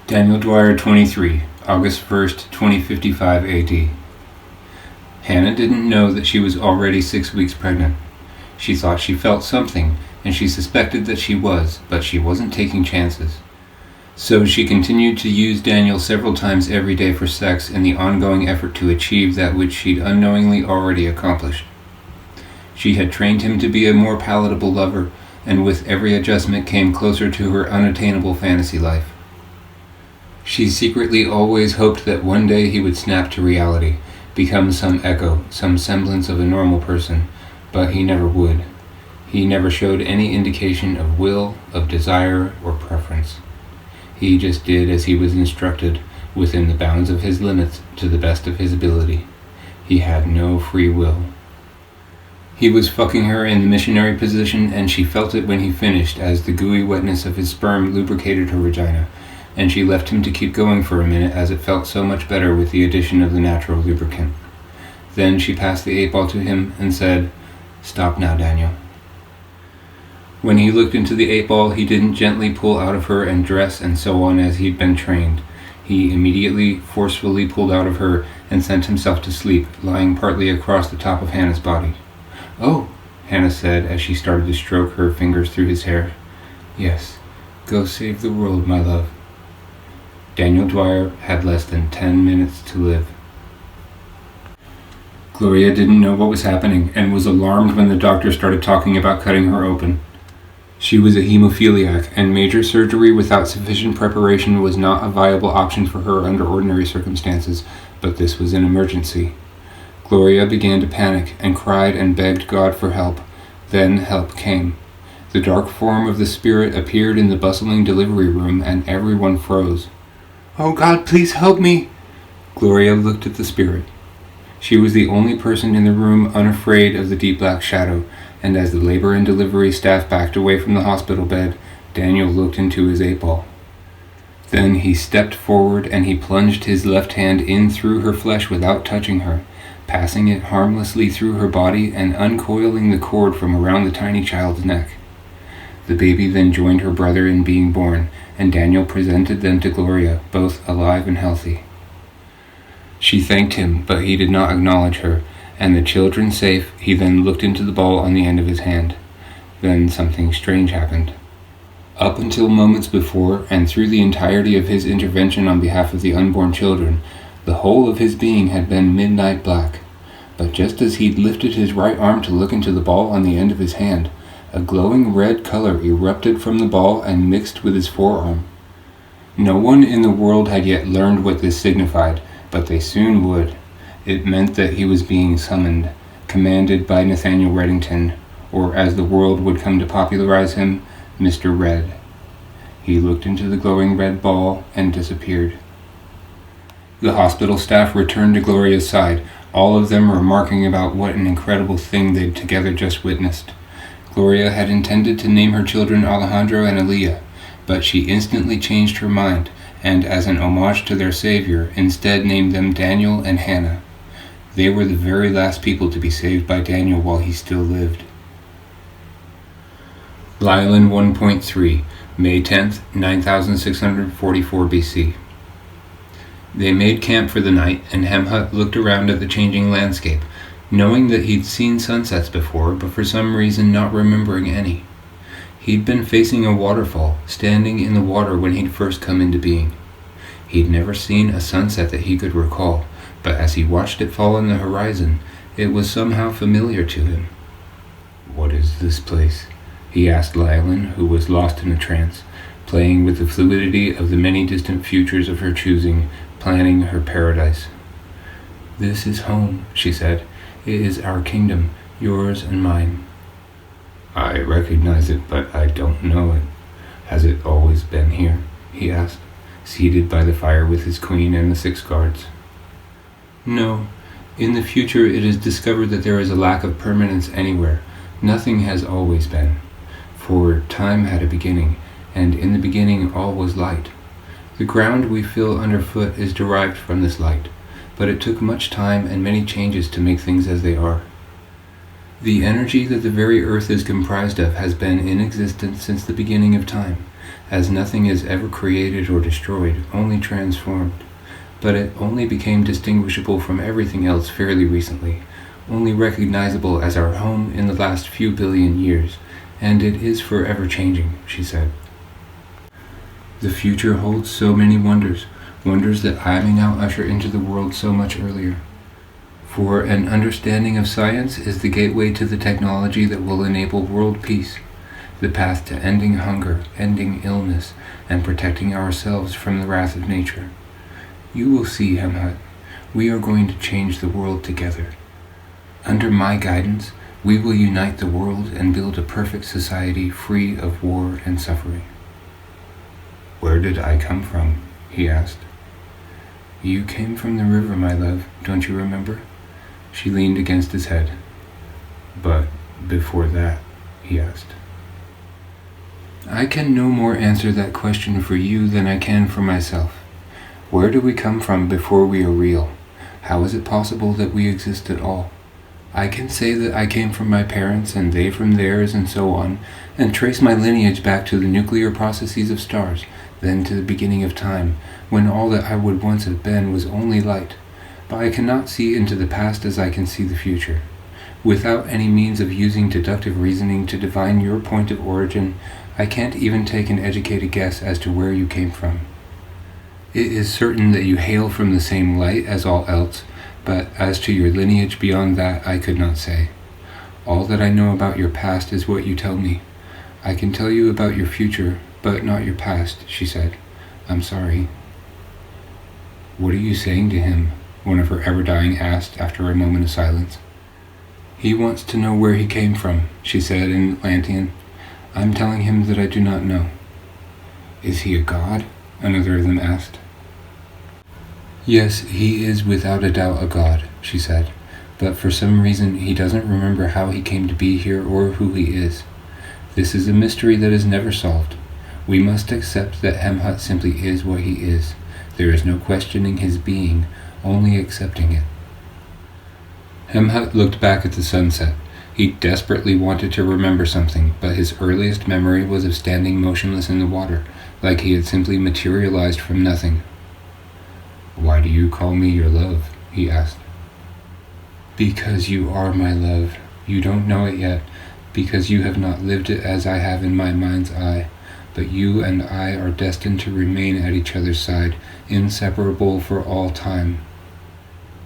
Daniel Dwyer, 23, August 1st, 2055 AD. Hannah didn't know that she was already 6 weeks pregnant. She thought she felt something, and she suspected that she was, but she wasn't taking chances. So she continued to use Daniel several times every day for sex in the ongoing effort to achieve that which she'd unknowingly already accomplished. She had trained him to be a more palatable lover, and with every adjustment came closer to her unattainable fantasy life. She secretly always hoped that one day he would snap to reality, become some echo, some semblance of a normal person, but he never would. He never showed any indication of will, of desire, or preference. He just did as he was instructed, within the bounds of his limits, to the best of his ability. He had no free will. He was fucking her in the missionary position, and she felt it when he finished, as the gooey wetness of his sperm lubricated her vagina, and she left him to keep going for a minute as it felt so much better with the addition of the natural lubricant. Then she passed the 8-ball to him and said, "Stop now, Daniel." When he looked into the 8-ball, he didn't gently pull out of her and dress and so on as he'd been trained. He immediately, forcefully pulled out of her and sent himself to sleep, lying partly across the top of Hannah's body. "Oh," Hannah said as she started to stroke her fingers through his hair. "Yes, go save the world, my love." Daniel Dwyer had less than 10 minutes to live. Gloria didn't know what was happening and was alarmed when the doctor started talking about cutting her open. She was a hemophiliac, and major surgery without sufficient preparation was not a viable option for her under ordinary circumstances, but this was an emergency. Gloria began to panic and cried and begged God for help. Then help came. The dark form of the spirit appeared in the bustling delivery room, and everyone froze. "Oh God, please help me!" Gloria looked at the spirit. She was the only person in the room unafraid of the deep black shadow, and as the labor and delivery staff backed away from the hospital bed, Daniel looked into his 8-ball. Then he stepped forward and he plunged his left hand in through her flesh without touching her, passing it harmlessly through her body and uncoiling the cord from around the tiny child's neck. The baby then joined her brother in being born, and Daniel presented them to Gloria, both alive and healthy. She thanked him, but he did not acknowledge her, and the children safe, he then looked into the ball on the end of his hand. Then something strange happened. Up until moments before, and through the entirety of his intervention on behalf of the unborn children, the whole of his being had been midnight black. But just as he'd lifted his right arm to look into the ball on the end of his hand, a glowing red color erupted from the ball and mixed with his forearm. No one in the world had yet learned what this signified, but they soon would. It meant that he was being summoned, commanded by Nathaniel Reddington, or as the world would come to popularize him, Mr. Red. He looked into the glowing red ball and disappeared. The hospital staff returned to Gloria's side, all of them remarking about what an incredible thing they'd together just witnessed. Gloria had intended to name her children Alejandro and Aaliyah, but she instantly changed her mind, and as an homage to their savior, instead named them Daniel and Hannah. They were the very last people to be saved by Daniel while he still lived. Lylan 1.3, May 10th, 9644 BC. They made camp for the night, and Hemhut looked around at the changing landscape, knowing that he'd seen sunsets before, but for some reason not remembering any. He'd been facing a waterfall, standing in the water when he'd first come into being. He'd never seen a sunset that he could recall, but as he watched it fall on the horizon, it was somehow familiar to him. "What is this place?" he asked Lylan, who was lost in a trance, playing with the fluidity of the many distant futures of her choosing, planning her paradise. "This is home," she said. "It is our kingdom, yours and mine." "I recognize it, but I don't know it. Has it always been here?" he asked, seated by the fire with his queen and the 6 guards. "No. In the future it is discovered that there is a lack of permanence anywhere. Nothing has always been. For time had a beginning, and in the beginning all was light. The ground we feel underfoot is derived from this light, but it took much time and many changes to make things as they are. The energy that the very earth is comprised of has been in existence since the beginning of time, as nothing is ever created or destroyed, only transformed. But it only became distinguishable from everything else fairly recently, only recognizable as our home in the last few billion years, and it is forever changing, she said. The future holds so many wonders, wonders that I may now usher into the world so much earlier. For an understanding of science is the gateway to the technology that will enable world peace, the path to ending hunger, ending illness, and protecting ourselves from the wrath of nature. You will see, Hemhut, we are going to change the world together. Under my guidance, we will unite the world and build a perfect society free of war and suffering. Where did I come from? He asked. You came from the river, my love, don't you remember? She leaned against his head. But before that, he asked. I can no more answer that question for you than I can for myself. Where do we come from before we are real? How is it possible that we exist at all? I can say that I came from my parents and they from theirs and so on, and trace my lineage back to the nuclear processes of stars, then to the beginning of time, when all that I would once have been was only light. But I cannot see into the past as I can see the future. Without any means of using deductive reasoning to divine your point of origin, I can't even take an educated guess as to where you came from. It is certain that you hail from the same light as all else, but as to your lineage beyond that I could not say. All that I know about your past is what you tell me. I can tell you about your future, but not your past, she said. I'm sorry. What are you saying to him? One of her ever-dying asked after a moment of silence. He wants to know where he came from, she said in Atlantean. I'm telling him that I do not know. Is he a god? Another of them asked. Yes, he is without a doubt a god, she said, but for some reason he doesn't remember how he came to be here or who he is. This is a mystery that is never solved. We must accept that Hemhut simply is what he is. There is no questioning his being, only accepting it. Hemhut looked back at the sunset. He desperately wanted to remember something, but his earliest memory was of standing motionless in the water, like he had simply materialized from nothing. Why do you call me your love? He asked. Because you are my love. You don't know it yet, because you have not lived it as I have in my mind's eye, but you and I are destined to remain at each other's side, inseparable for all time.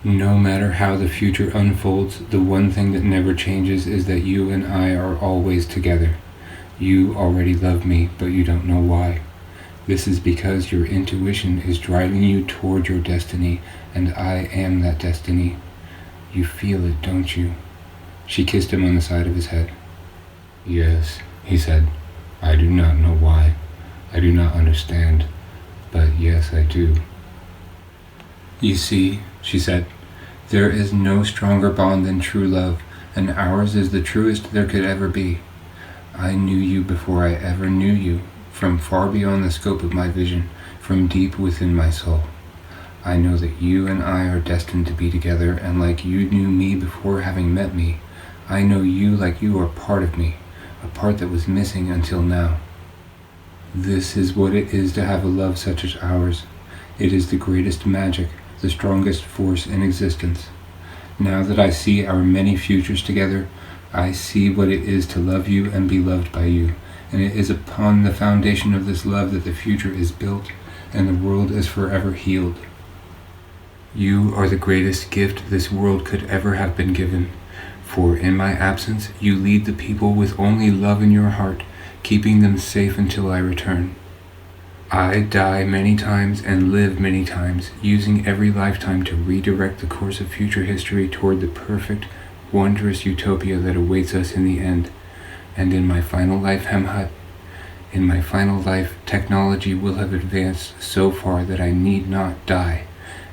No matter how the future unfolds, the one thing that never changes is that you and I are always together. You already love me, but you don't know why. This is because your intuition is driving you toward your destiny, and I am that destiny. You feel it, don't you? She kissed him on the side of his head. Yes, he said. I do not know why. I do not understand. But yes, I do. You see, she said, there is no stronger bond than true love, and ours is the truest there could ever be. I knew you before I ever knew you, from far beyond the scope of my vision, from deep within my soul. I know that you and I are destined to be together, and like you knew me before having met me, I know you like you are part of me, a part that was missing until now. This is what it is to have a love such as ours. It is the greatest magic, the strongest force in existence. Now that I see our many futures together, I see what it is to love you and be loved by you, and it is upon the foundation of this love that the future is built and the world is forever healed. You are the greatest gift this world could ever have been given, for in my absence you lead the people with only love in your heart, keeping them safe until I return. I die many times and live many times, using every lifetime to redirect the course of future history toward the perfect, wondrous utopia that awaits us in the end. And in my final life, Hemhut, in my final life, technology will have advanced so far that I need not die,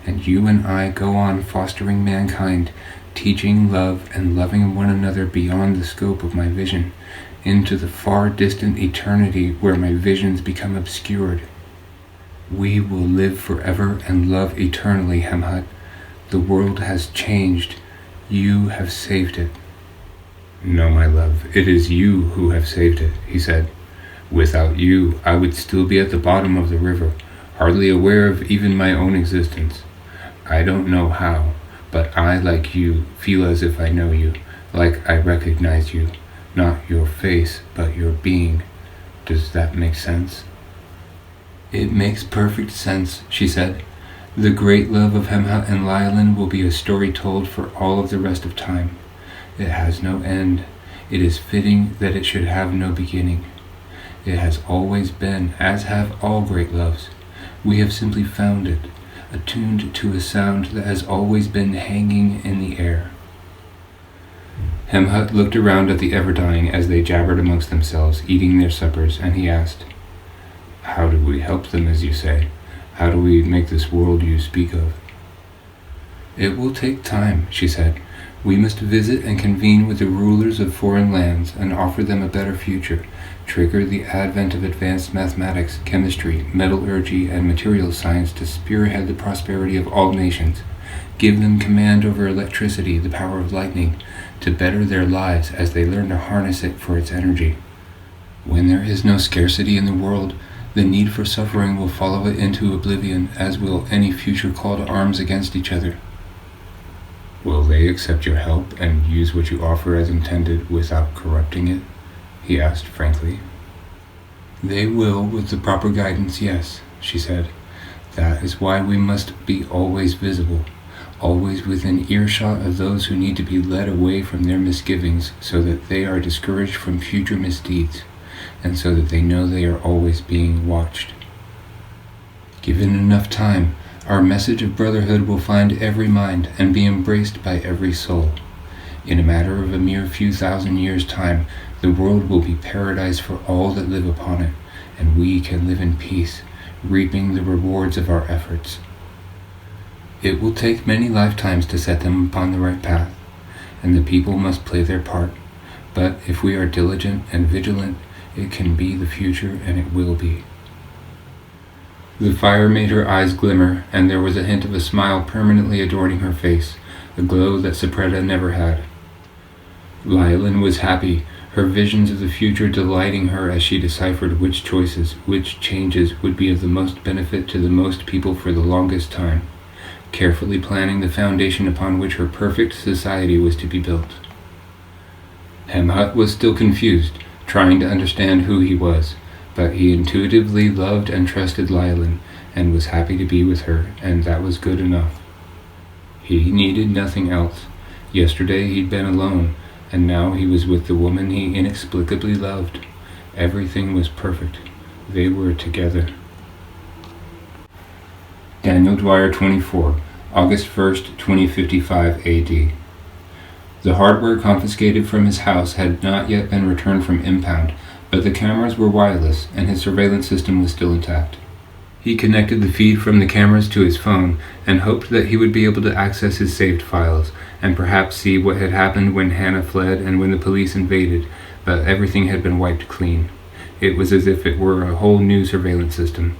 and you and I go on fostering mankind, teaching love and loving one another beyond the scope of my vision, into the far distant eternity where my visions become obscured. We will live forever and love eternally, Hemhut. The world has changed. You have saved it. No, my love, it is you who have saved it, he said. Without you, I would still be at the bottom of the river, hardly aware of even my own existence. I don't know how, but I, like you, feel as if I know you, like I recognize you, not your face, but your being. Does that make sense?" "It makes perfect sense," she said. "The great love of Hemhut and Lylin will be a story told for all of the rest of time. It has no end. It is fitting that it should have no beginning. It has always been, as have all great loves. We have simply found it, attuned to a sound that has always been hanging in the air." Hemhut looked around at the Everdying as they jabbered amongst themselves, eating their suppers, and he asked, "How do we help them, as you say? How do we make this world you speak of?" "It will take time," she said. "We must visit and convene with the rulers of foreign lands and offer them a better future, trigger the advent of advanced mathematics, chemistry, metallurgy, and materials science to spearhead the prosperity of all nations, give them command over electricity, the power of lightning, to better their lives as they learn to harness it for its energy. When there is no scarcity in the world, the need for suffering will follow it into oblivion, as will any future call to arms against each other." "Will they accept your help and use what you offer as intended without corrupting it?" he asked frankly. "They will, with the proper guidance, yes," she said. "That is why we must be always visible, always within earshot of those who need to be led away from their misgivings so that they are discouraged from future misdeeds, and so that they know they are always being watched. Given enough time, our message of brotherhood will find every mind and be embraced by every soul. In a matter of a mere few thousand years' time, the world will be paradise for all that live upon it, and we can live in peace, reaping the rewards of our efforts. It will take many lifetimes to set them upon the right path, and the people must play their part, but if we are diligent and vigilant, it can be the future, and it will be." The fire made her eyes glimmer, and there was a hint of a smile permanently adorning her face, a glow that Sapretta never had. Lylin was happy, her visions of the future delighting her as she deciphered which choices, which changes would be of the most benefit to the most people for the longest time, carefully planning the foundation upon which her perfect society was to be built. Hemhut was still confused, trying to understand who he was, but he intuitively loved and trusted Lylin, and was happy to be with her, and that was good enough. He needed nothing else. Yesterday he'd been alone, and now he was with the woman he inexplicably loved. Everything was perfect. They were together. Daniel Dwyer 24, August 1st, 2055 AD. The hardware confiscated from his house had not yet been returned from impound, but the cameras were wireless, and his surveillance system was still intact. He connected the feed from the cameras to his phone, and hoped that he would be able to access his saved files, and perhaps see what had happened when Hannah fled and when the police invaded, but everything had been wiped clean. It was as if it were a whole new surveillance system.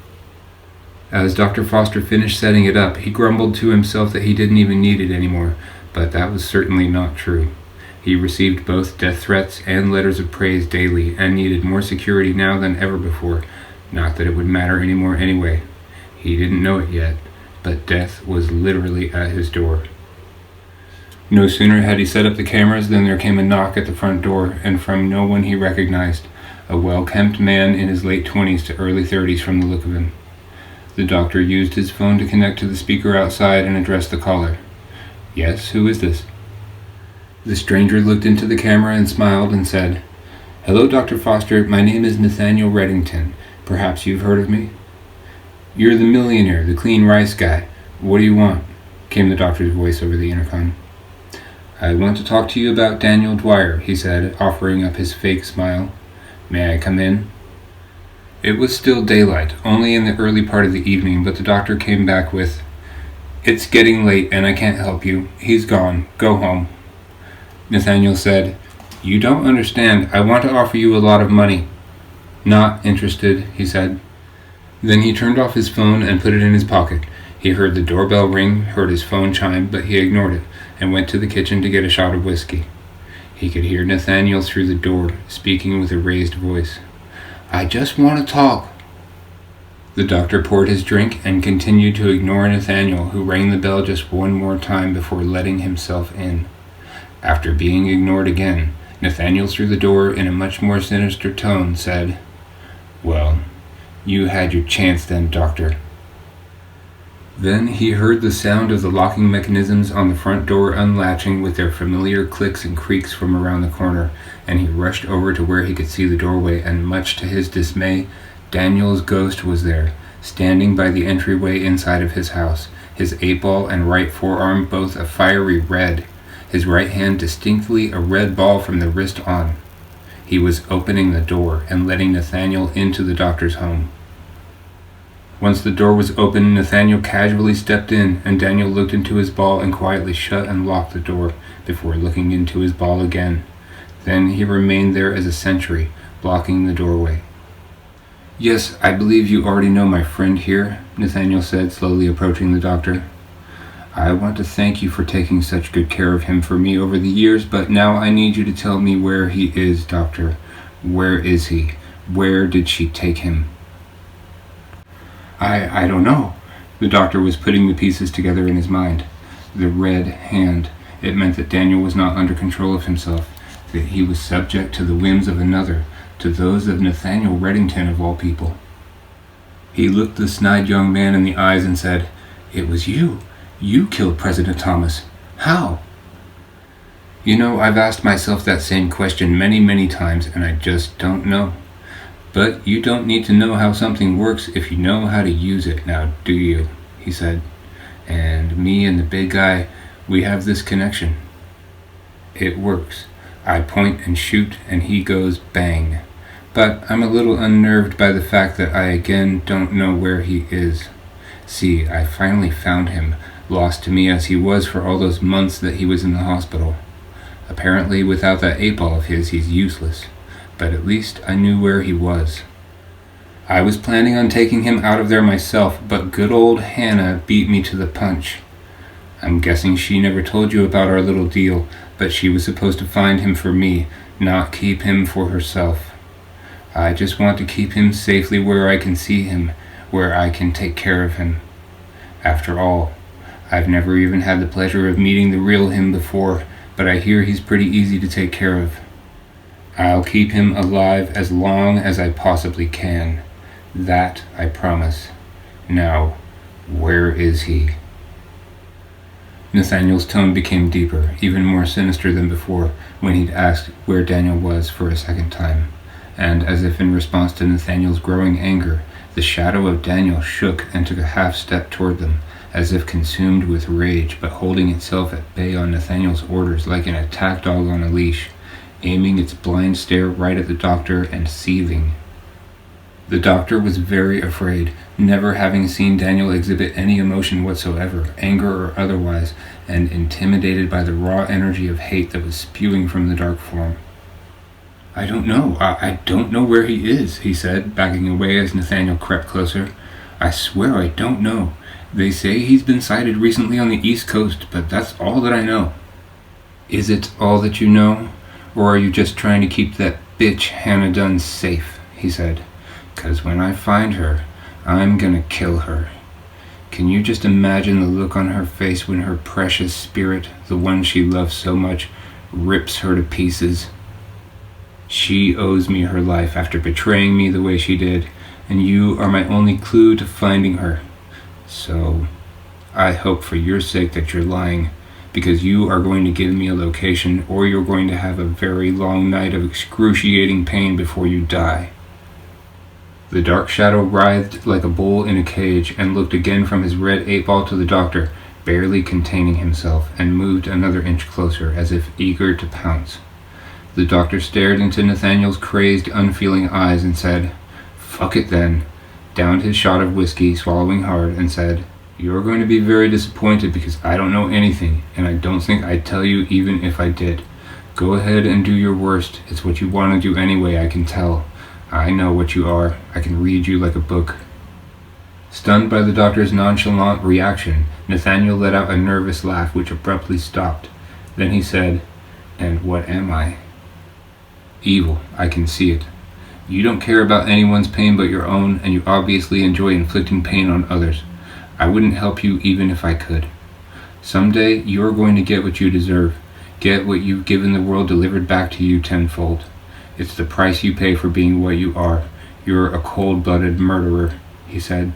As Dr. Foster finished setting it up, he grumbled to himself that he didn't even need it anymore, but that was certainly not true. He received both death threats and letters of praise daily, and needed more security now than ever before. Not that it would matter anymore anyway. He didn't know it yet, but death was literally at his door. No sooner had he set up the cameras than there came a knock at the front door, and from no one he recognized, a well-kempt man in his late 20s to early 30s from the look of him. The doctor used his phone to connect to the speaker outside and addressed the caller. "Yes, who is this?" The stranger looked into the camera and smiled and said, "Hello, Dr. Foster. My name is Nathaniel Reddington. Perhaps you've heard of me?" "You're the millionaire, the clean rice guy. What do you want?" came the doctor's voice over the intercom. "I want to talk to you about Daniel Dwyer," he said, offering up his fake smile. "May I come in?" It was still daylight, only in the early part of the evening, but the doctor came back with, "It's getting late and I can't help you. He's gone. Go home." Nathaniel said, "You don't understand. I want to offer you a lot of money." "Not interested," he said. Then he turned off his phone and put it in his pocket. He heard the doorbell ring, heard his phone chime, but he ignored it, and went to the kitchen to get a shot of whiskey. He could hear Nathaniel through the door, speaking with a raised voice. I just want to talk." The doctor poured his drink and continued to ignore Nathaniel, who rang the bell just one more time before letting himself in. After being ignored again, Nathaniel, through the door in a much more sinister tone, said, "Well, you had your chance then, Doctor." Then he heard the sound of the locking mechanisms on the front door unlatching with their familiar clicks and creaks from around the corner, and he rushed over to where he could see the doorway, and much to his dismay, Daniel's ghost was there, standing by the entryway inside of his house, his 8-ball and right forearm both a fiery red, his right hand distinctly a red ball from the wrist on. He was opening the door and letting Nathaniel into the doctor's home. Once the door was open, Nathaniel casually stepped in, and Daniel looked into his ball and quietly shut and locked the door before looking into his ball again. Then he remained there as a sentry, blocking the doorway. "Yes, I believe you already know my friend here," Nathaniel said, slowly approaching the doctor. "I want to thank you for taking such good care of him for me over the years, but now I need you to tell me where he is, Doctor. Where is he? Where did she take him?" I don't know." The doctor was putting the pieces together in his mind. The red hand. It meant that Daniel was not under control of himself, that he was subject to the whims of another, to those of Nathaniel Reddington of all people. He looked the snide young man in the eyes and said, "It was you. You killed President Thomas. How?" "You know, I've asked myself that same question many, many times, and I just don't know. But you don't need to know how something works if you know how to use it, now do you?" he said. "And me and the big guy, we have this connection. It works. I point and shoot, and he goes bang. But I'm a little unnerved by the fact that I again don't know where he is. See, I finally found him, lost to me as he was for all those months that he was in the hospital. Apparently, without that 8-ball of his, he's useless. But at least I knew where he was. I was planning on taking him out of there myself, but good old Hannah beat me to the punch. I'm guessing she never told you about our little deal, but she was supposed to find him for me, not keep him for herself. I just want to keep him safely where I can see him, where I can take care of him. After all, I've never even had the pleasure of meeting the real him before, but I hear he's pretty easy to take care of. I'll keep him alive as long as I possibly can. That I promise. Now, where is he?" Nathaniel's tone became deeper, even more sinister than before, when he'd asked where Daniel was for a second time. And as if in response to Nathaniel's growing anger, the shadow of Daniel shook and took a half-step toward them, as if consumed with rage, but holding itself at bay on Nathaniel's orders like an attack dog on a leash, aiming its blind stare right at the doctor and seething. The doctor was very afraid, never having seen Daniel exhibit any emotion whatsoever, anger or otherwise, and intimidated by the raw energy of hate that was spewing from the dark form. "I don't know. I don't know where he is," he said, backing away as Nathaniel crept closer. "I swear I don't know. They say he's been sighted recently on the East Coast, but that's all that I know." "Is it all that you know? Or are you just trying to keep that bitch Hannah Dunn safe?" he said. "'Cause when I find her, I'm gonna kill her. Can you just imagine the look on her face when her precious spirit, the one she loves so much, rips her to pieces? She owes me her life after betraying me the way she did, and you are my only clue to finding her. So, I hope for your sake that you're lying, because you are going to give me a location, or you're going to have a very long night of excruciating pain before you die." The dark shadow writhed like a bull in a cage and looked again from his red 8-ball to the doctor, barely containing himself, and moved another inch closer, as if eager to pounce. The doctor stared into Nathaniel's crazed, unfeeling eyes and said, "Fuck it then," downed his shot of whiskey, swallowing hard, and said, "You're going to be very disappointed because I don't know anything, and I don't think I'd tell you even if I did. Go ahead and do your worst. It's what you want to do anyway, I can tell. I know what you are. I can read you like a book." Stunned by the doctor's nonchalant reaction, Nathaniel let out a nervous laugh which abruptly stopped. Then he said, "And what am I?" "Evil. I can see it. You don't care about anyone's pain but your own, and you obviously enjoy inflicting pain on others. I wouldn't help you even if I could. Someday, you are going to get what you deserve. Get what you've given the world delivered back to you tenfold. It's the price you pay for being what you are. You're a cold-blooded murderer, he said.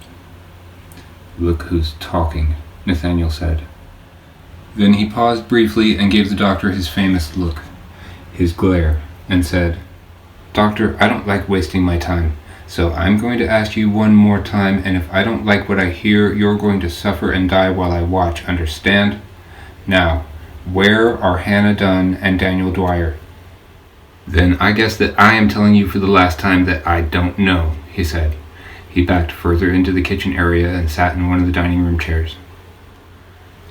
Look who's talking, Nathaniel said. Then he paused briefly and gave the doctor his famous look, his glare, and said, Doctor, I don't like wasting my time, so I'm going to ask you one more time, and if I don't like what I hear, you're going to suffer and die while I watch, understand? Now, where are Hannah Dunn and Daniel Dwyer? Then I guess that I am telling you for the last time that I don't know, he said. He backed further into the kitchen area and sat in one of the dining room chairs.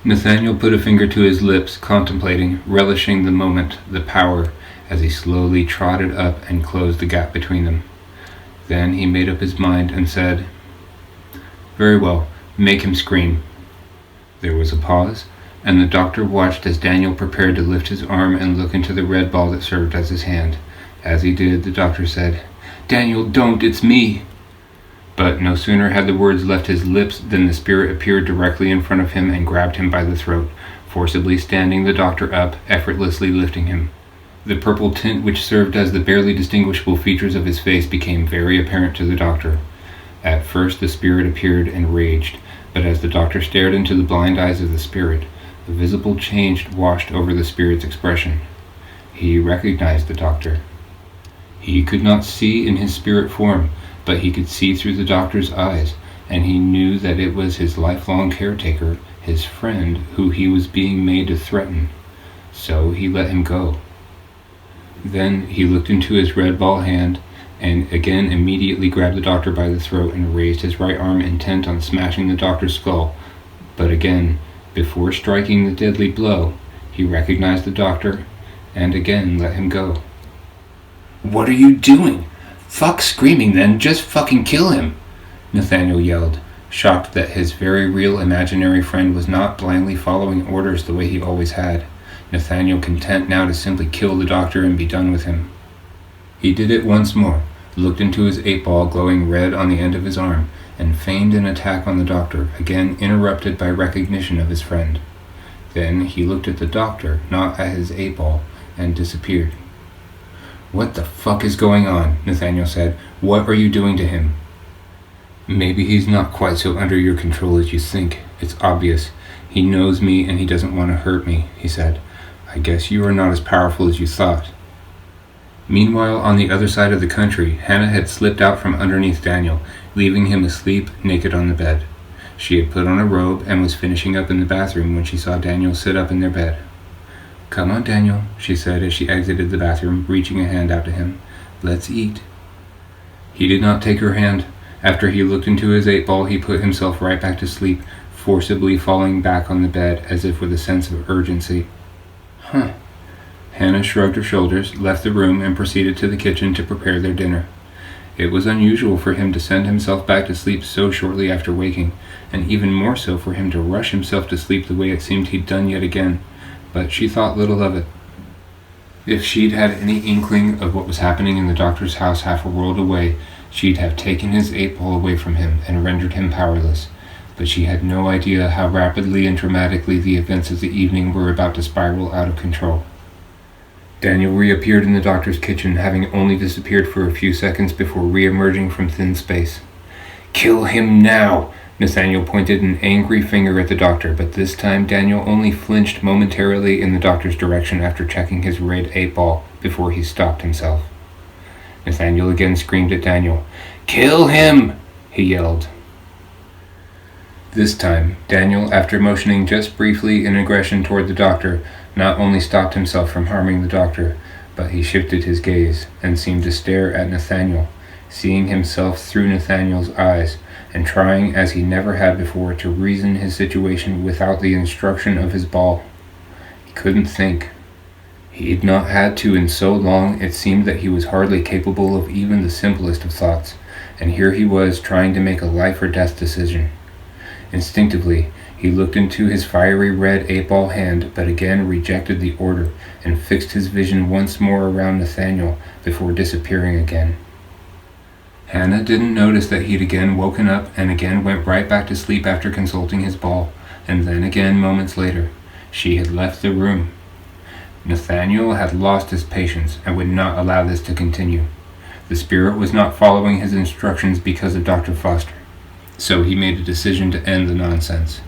Nathaniel put a finger to his lips, contemplating, relishing the moment, the power, as he slowly trotted up and closed the gap between them. Then he made up his mind and said, Very well, make him scream. There was a pause, and the doctor watched as Daniel prepared to lift his arm and look into the red ball that served as his hand. As he did, the doctor said, Daniel, don't, it's me. But no sooner had the words left his lips than the spirit appeared directly in front of him and grabbed him by the throat, forcibly standing the doctor up, effortlessly lifting him. The purple tint which served as the barely distinguishable features of his face became very apparent to the doctor. At first the spirit appeared and raged, but as the doctor stared into the blind eyes of the spirit, a visible change washed over the spirit's expression. He recognized the doctor. He could not see in his spirit form, but he could see through the doctor's eyes, and he knew that it was his lifelong caretaker, his friend, who he was being made to threaten. So he let him go. Then he looked into his red ball hand, and again immediately grabbed the doctor by the throat and raised his right arm intent on smashing the doctor's skull. But again, before striking the deadly blow, he recognized the doctor, and again let him go. What are you doing? Fuck screaming then, just fucking kill him, Nathaniel yelled, shocked that his very real imaginary friend was not blindly following orders the way he always had. Nathaniel content now to simply kill the doctor and be done with him. He did it once more, looked into his 8-ball glowing red on the end of his arm, and feigned an attack on the doctor, again interrupted by recognition of his friend. Then he looked at the doctor, not at his 8-ball, and disappeared. What the fuck is going on? Nathaniel said. What are you doing to him? Maybe he's not quite so under your control as you think. It's obvious. He knows me and he doesn't want to hurt me, he said. I guess you are not as powerful as you thought. Meanwhile, on the other side of the country, Hannah had slipped out from underneath Daniel, leaving him asleep, naked on the bed. She had put on a robe and was finishing up in the bathroom when she saw Daniel sit up in their bed. Come on, Daniel, she said as she exited the bathroom, reaching a hand out to him. Let's eat. He did not take her hand. After he looked into his 8-ball, he put himself right back to sleep, forcibly falling back on the bed as if with a sense of urgency. Hannah shrugged her shoulders, left the room, and proceeded to the kitchen to prepare their dinner. It was unusual for him to send himself back to sleep so shortly after waking, and even more so for him to rush himself to sleep the way it seemed he'd done yet again. But she thought little of it. If she'd had any inkling of what was happening in the doctor's house half a world away, she'd have taken his 8-ball away from him and rendered him powerless. But she had no idea how rapidly and dramatically the events of the evening were about to spiral out of control. Daniel reappeared in the doctor's kitchen, having only disappeared for a few seconds before re-emerging from thin space. Kill him now! Nathaniel pointed an angry finger at the doctor, but this time Daniel only flinched momentarily in the doctor's direction after checking his red 8-ball before he stopped himself. Nathaniel again screamed at Daniel. Kill him! He yelled. This time, Daniel, after motioning just briefly in aggression toward the doctor, not only stopped himself from harming the doctor, but he shifted his gaze and seemed to stare at Nathaniel, seeing himself through Nathaniel's eyes, and trying as he never had before to reason his situation without the instruction of his ball. He couldn't think. He'd not had to in so long it seemed that he was hardly capable of even the simplest of thoughts, and here he was trying to make a life or death decision. Instinctively, he looked into his fiery red 8-ball hand, but again rejected the order and fixed his vision once more around Nathaniel before disappearing again. Hannah didn't notice that he'd again woken up and again went right back to sleep after consulting his ball, and then again moments later. She had left the room. Nathaniel had lost his patience and would not allow this to continue. The spirit was not following his instructions because of Dr. Foster, so he made a decision to end the nonsense.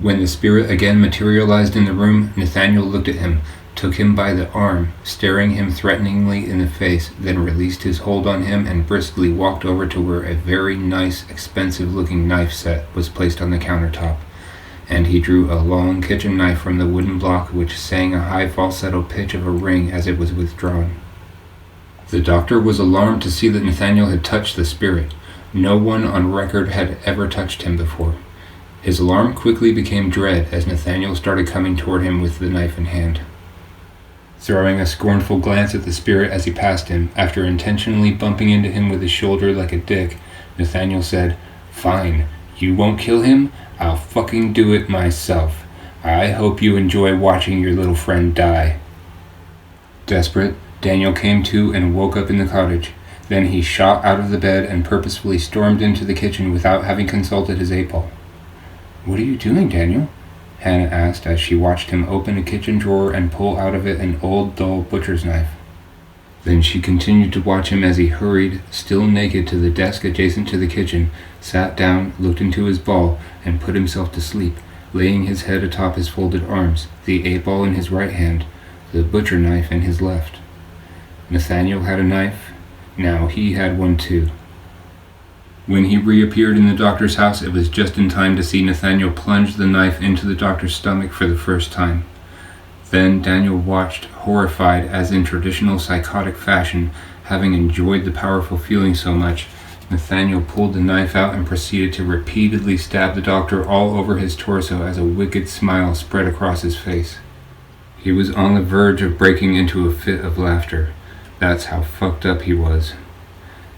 When the spirit again materialized in the room, Nathaniel looked at him, took him by the arm, staring him threateningly in the face, then released his hold on him and briskly walked over to where a very nice, expensive-looking knife set was placed on the countertop, and he drew a long kitchen knife from the wooden block which sang a high falsetto pitch of a ring as it was withdrawn. The doctor was alarmed to see that Nathaniel had touched the spirit. No one on record had ever touched him before. His alarm quickly became dread as Nathaniel started coming toward him with the knife in hand. Throwing a scornful glance at the spirit as he passed him, after intentionally bumping into him with his shoulder like a dick, Nathaniel said, "Fine, you won't kill him? I'll fucking do it myself. I hope you enjoy watching your little friend die." Desperate, Daniel came to and woke up in the cottage. Then he shot out of the bed and purposefully stormed into the kitchen without having consulted his 8-ball. "What are you doing, Daniel?" Hannah asked as she watched him open a kitchen drawer and pull out of it an old, dull butcher's knife. Then she continued to watch him as he hurried, still naked, to the desk adjacent to the kitchen, sat down, looked into his ball, and put himself to sleep, laying his head atop his folded arms, the 8-ball in his right hand, the butcher knife in his left. Nathaniel had a knife. Now he had one too. When he reappeared in the doctor's house, it was just in time to see Nathaniel plunge the knife into the doctor's stomach for the first time. Then Daniel watched, horrified, as in traditional psychotic fashion, having enjoyed the powerful feeling so much, Nathaniel pulled the knife out and proceeded to repeatedly stab the doctor all over his torso as a wicked smile spread across his face. He was on the verge of breaking into a fit of laughter. That's how fucked up he was.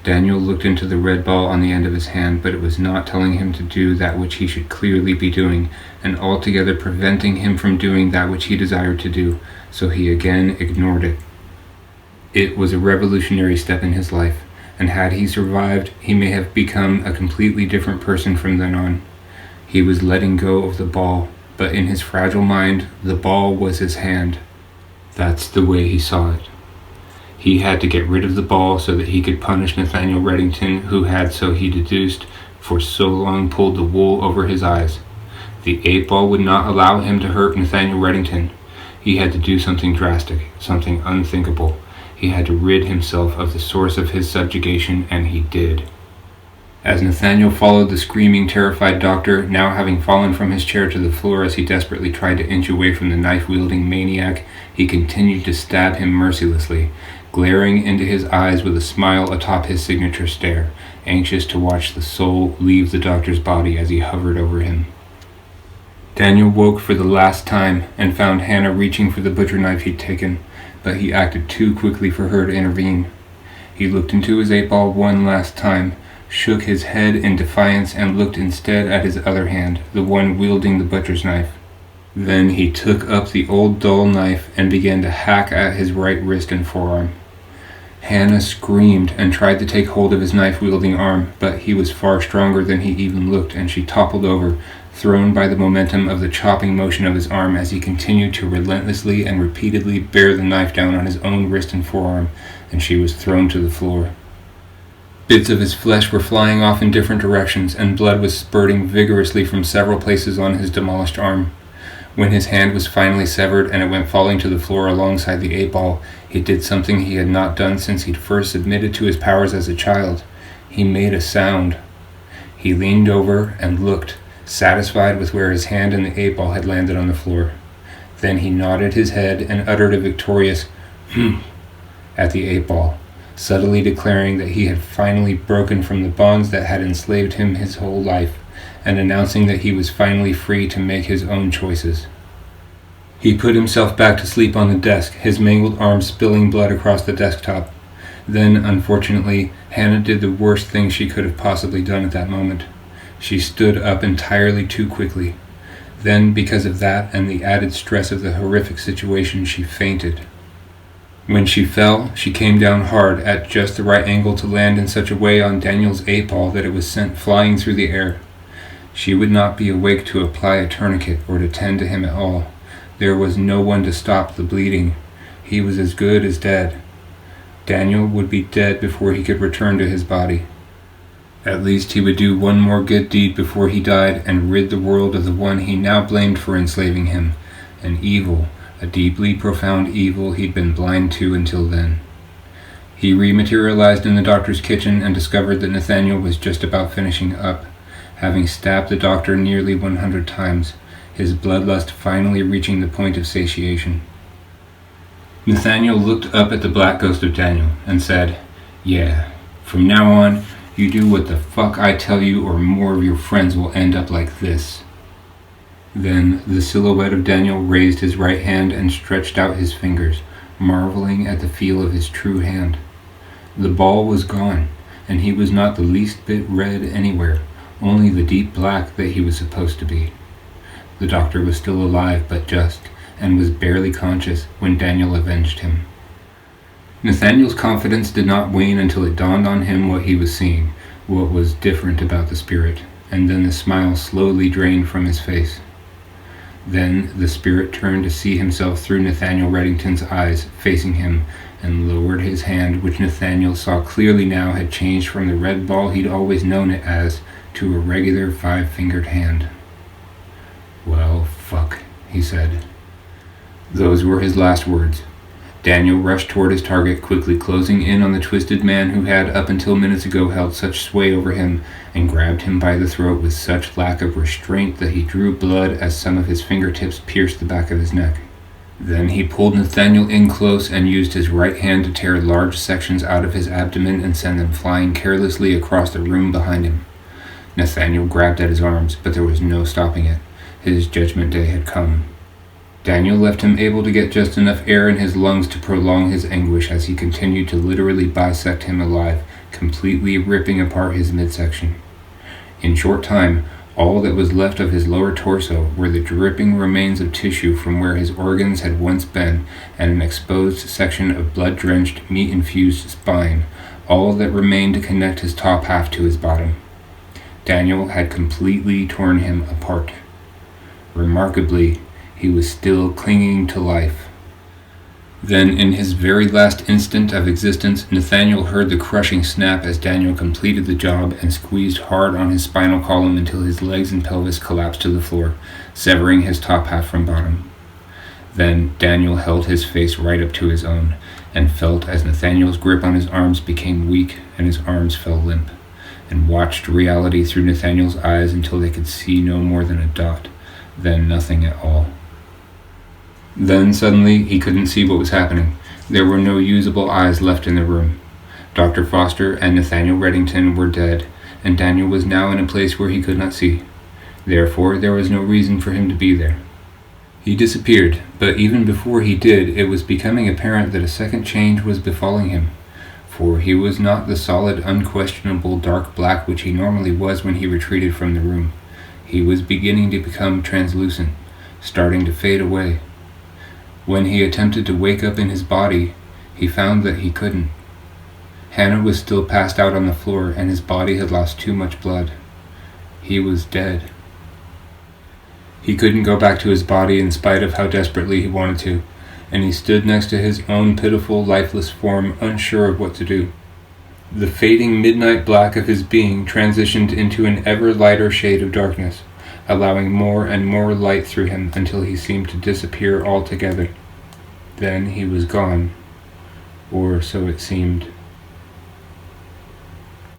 Daniel looked into the red ball on the end of his hand, but it was not telling him to do that which he should clearly be doing, and altogether preventing him from doing that which he desired to do, so he again ignored it. It was a revolutionary step in his life, and had he survived, he may have become a completely different person from then on. He was letting go of the ball, but in his fragile mind, the ball was his hand. That's the way he saw it. He had to get rid of the ball so that he could punish Nathaniel Reddington, who had, so he deduced, for so long pulled the wool over his eyes. The 8-ball would not allow him to hurt Nathaniel Reddington. He had to do something drastic, something unthinkable. He had to rid himself of the source of his subjugation, and he did. As Nathaniel followed the screaming, terrified doctor, now having fallen from his chair to the floor as he desperately tried to inch away from the knife-wielding maniac, he continued to stab him mercilessly, glaring into his eyes with a smile atop his signature stare, anxious to watch the soul leave the doctor's body as he hovered over him. Daniel woke for the last time and found Hannah reaching for the butcher knife he'd taken, but he acted too quickly for her to intervene. He looked into his 8-ball one last time, shook his head in defiance, and looked instead at his other hand, the one wielding the butcher's knife. Then he took up the old dull knife and began to hack at his right wrist and forearm. Hannah screamed and tried to take hold of his knife-wielding arm, but he was far stronger than he even looked, and she toppled over, thrown by the momentum of the chopping motion of his arm as he continued to relentlessly and repeatedly bear the knife down on his own wrist and forearm, and she was thrown to the floor. Bits of his flesh were flying off in different directions, and blood was spurting vigorously from several places on his demolished arm. When his hand was finally severed and it went falling to the floor alongside the 8-ball, he did something he had not done since he'd first submitted to his powers as a child. He made a sound. He leaned over and looked, satisfied with where his hand and the 8-ball had landed on the floor. Then he nodded his head and uttered a victorious at the 8-ball, subtly declaring that he had finally broken from the bonds that had enslaved him his whole life, and announcing that he was finally free to make his own choices. He put himself back to sleep on the desk, his mangled arm spilling blood across the desktop. Then, unfortunately, Hannah did the worst thing she could have possibly done at that moment. She stood up entirely too quickly. Then, because of that and the added stress of the horrific situation, she fainted. When she fell, she came down hard at just the right angle to land in such a way on Daniel's 8-ball that it was sent flying through the air. She would not be awake to apply a tourniquet or to tend to him at all. There was no one to stop the bleeding. He was as good as dead. Daniel would be dead before he could return to his body. At least he would do one more good deed before he died and rid the world of the one he now blamed for enslaving him, an evil, a deeply profound evil he'd been blind to until then. He rematerialized in the doctor's kitchen and discovered that Nathaniel was just about finishing up, having stabbed the doctor nearly 100 times, his bloodlust finally reaching the point of satiation. Nathaniel looked up at the black ghost of Daniel and said, "Yeah, from now on, you do what the fuck I tell you or more of your friends will end up like this." Then the silhouette of Daniel raised his right hand and stretched out his fingers, marveling at the feel of his true hand. The ball was gone, and he was not the least bit red anywhere, only the deep black that he was supposed to be. The doctor was still alive but just, and was barely conscious when Daniel avenged him. Nathaniel's confidence did not wane until it dawned on him what he was seeing, what was different about the spirit, and then the smile slowly drained from his face. Then the spirit turned to see himself through Nathaniel Reddington's eyes, facing him, and lowered his hand, which Nathaniel saw clearly now had changed from the red ball he'd always known it as to a regular 5-fingered hand. "Well, fuck," he said. Those were his last words. Daniel rushed toward his target, quickly closing in on the twisted man who had up until minutes ago held such sway over him, and grabbed him by the throat with such lack of restraint that he drew blood as some of his fingertips pierced the back of his neck. Then he pulled Nathaniel in close and used his right hand to tear large sections out of his abdomen and send them flying carelessly across the room behind him. Nathaniel grabbed at his arms, but there was no stopping it. His judgment day had come. Daniel left him able to get just enough air in his lungs to prolong his anguish as he continued to literally bisect him alive, completely ripping apart his midsection. In short time, all that was left of his lower torso were the dripping remains of tissue from where his organs had once been, and an exposed section of blood-drenched, meat-infused spine, all that remained to connect his top half to his bottom. Daniel had completely torn him apart. Remarkably, he was still clinging to life. Then, in his very last instant of existence, Nathaniel heard the crushing snap as Daniel completed the job and squeezed hard on his spinal column until his legs and pelvis collapsed to the floor, severing his top half from bottom. Then Daniel held his face right up to his own, and felt as Nathaniel's grip on his arms became weak and his arms fell limp, and watched reality through Nathaniel's eyes until they could see no more than a dot, then nothing at all. Then suddenly he couldn't see what was happening. There were no usable eyes left in the room. Dr. Foster and Nathaniel Reddington were dead, and Daniel was now in a place where he could not see. Therefore, there was no reason for him to be there. He disappeared, but even before he did, it was becoming apparent that a second change was befalling him, for he was not the solid, unquestionable dark black which he normally was when he retreated from the room. He was beginning to become translucent, starting to fade away. When he attempted to wake up in his body, he found that he couldn't. Hannah was still passed out on the floor, and his body had lost too much blood. He was dead. He couldn't go back to his body in spite of how desperately he wanted to, and he stood next to his own pitiful, lifeless form, unsure of what to do. The fading midnight black of his being transitioned into an ever lighter shade of darkness, allowing more and more light through him until he seemed to disappear altogether. Then he was gone, or so it seemed.